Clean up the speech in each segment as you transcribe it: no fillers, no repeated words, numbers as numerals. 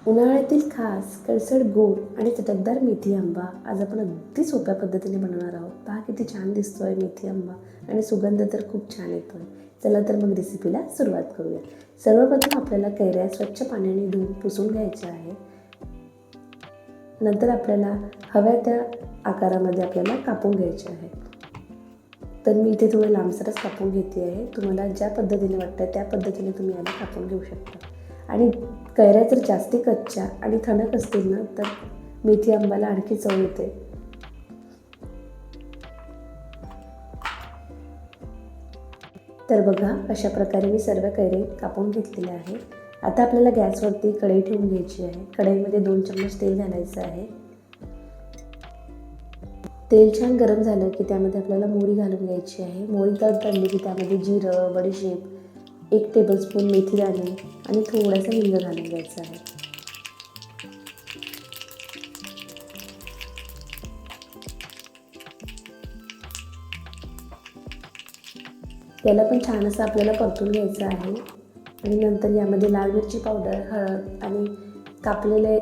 उन्हाळ्यातील खास कडसड गोड आणि चटकदार मेथी आंबा आज आपण अगदी सोप्या पद्धतीने बनवणार आहोत. पहा किती छान दिसतोय मेथी आंबा आणि सुगंध तर खूप छान येतोय. चला तर मग रेसिपीला सुरुवात करूया. सर्वप्रथम आपल्याला कैऱ्या स्वच्छ पाण्याने धुवून पुसून घ्यायच्या आहे. नंतर आपल्याला हव्या त्या आकारामध्ये आपल्याला कापून घ्यायचे आहे. तर मी इथे थोडं लांबसरच कापून घेते आहे. तुम्हाला ज्या पद्धतीने वाटतं त्या पद्धतीने तुम्ही याला कापून घेऊ शकता. आणि कैऱ्या जर जास्ती कच्च्या आणि ठणक असतील ना तर मेथी आंब्याला आणखी चव येते. तर बघा अशा प्रकारे मी सर्व कैरे कापून घेतलेले आहे. आता आपल्याला गॅसवरती कढई ठेवून घ्यायची आहे. कढईमध्ये 2 चम्मच तेल घालायचं आहे. तेल छान गरम झालं की त्यामध्ये आपल्याला मोहरी घालून घ्यायची आहे. मोहरी तडतडली की त्यामध्ये जिरं, बडीशेप, 1 टेबलस्पून मेथीदाणे आणि थोडासा हिंग घालून घ्यायचा आहे. याला पण छान असं आपल्याला परतून घ्यायचं आहे. आणि नंतर यामध्ये लाल मिरची पावडर, हळद आणि कापलेले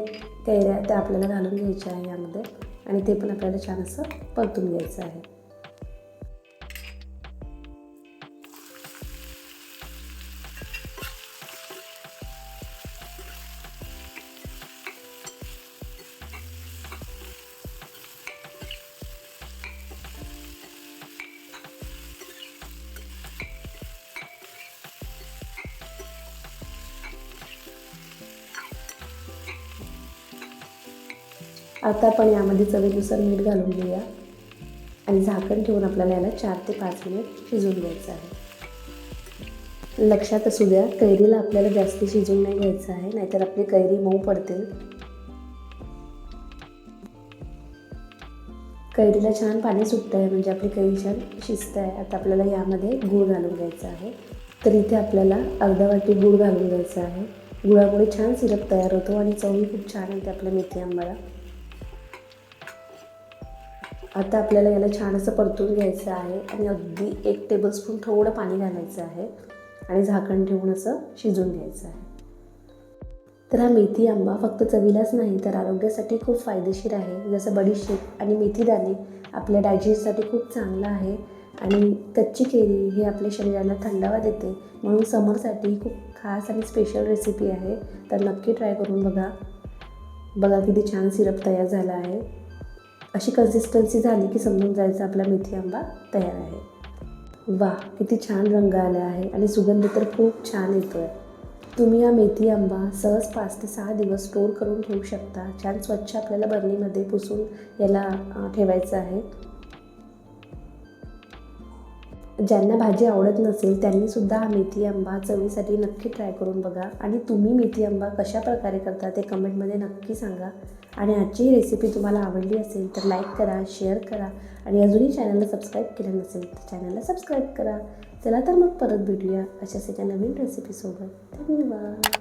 कैऱ्या त्या आपल्याला घालून घ्यायच्या आहे यामध्ये. आणि ते पण आपल्याला छान असं परतून घ्यायचं आहे. आता आपण यामध्ये चवीनुसार मीठ घालून घेऊया आणि झाकण ठेवून आपल्याला याला 4 ते 5 मिनिट शिजवून घ्यायचं आहे. लक्षात असू द्या, कैरीला आपल्याला जास्त शिजवून नाही घ्यायचं आहे, नाहीतर आपली कैरी मऊ पडते. कैरीला छान पाणी सुटतं आहे, म्हणजे आपली कैरी छान शिजतं आहे. आता आपल्याला यामध्ये गूळ घालून घ्यायचा आहे. तर इथे आपल्याला अर्धा वाटी गूळ घालून घ्यायचा आहे. गुळामुळे छान सिरप तयार होतो आणि चवही खूप छान येते आपल्या मेथी आंब्याला. आता आपल्याला याला छान असं परतून घ्यायचं आहे आणि अगदी 1 टेबलस्पून थोडं पाणी घालायचं आहे आणि झाकण ठेवून असं शिजवून घ्यायचं आहे. तर हा मेथी आंबा फक्त चवीलाच नाही तर आरोग्यासाठी खूप फायदेशीर आहे. जसं बडीशेप आणि मेथीदाणे आपल्या डायजेस्टसाठी खूप चांगलं आहे आणि कच्ची केळी ही आपल्या शरीराला थंडावा देते. म्हणून समरसाठी खूप खास आणि स्पेशल रेसिपी आहे. तर नक्की ट्राय करून बघा. बघा किती छान सिरप तयार झाला आहे. अशी कन्सिस्टन्सी झाली की समजून जायचं आपला मेथी आंबा तयार आहे. वाह, किती छान रंग आला आहे आणि सुगंध तर खूप छान येतो आहे. तुम्ही हा मेथी आंबा सहज 5 ते 6 दिवस स्टोर करून ठेवू शकता. छान स्वच्छ आपल्याला बरणीमध्ये पुसून याला ठेवायचं आहे. ज्यांना भाजी आवडत नसेल त्यांनीसुद्धा हा मेथी आंबा चवीसाठी नक्की ट्राय करून बघा. आणि तुम्ही मेथी आंबा कशा प्रकारे करता ते कमेंटमध्ये नक्की सांगा. आणि आजची ही रेसिपी तुम्हाला आवडली असेल तर लाईक करा, शेअर करा आणि अजूनही चॅनलला सबस्क्राईब केलं नसेल तर चॅनलला सबस्क्राईब करा. चला तर मग परत भेटूया अशाच एका नवीन रेसिपीसोबत. धन्यवाद.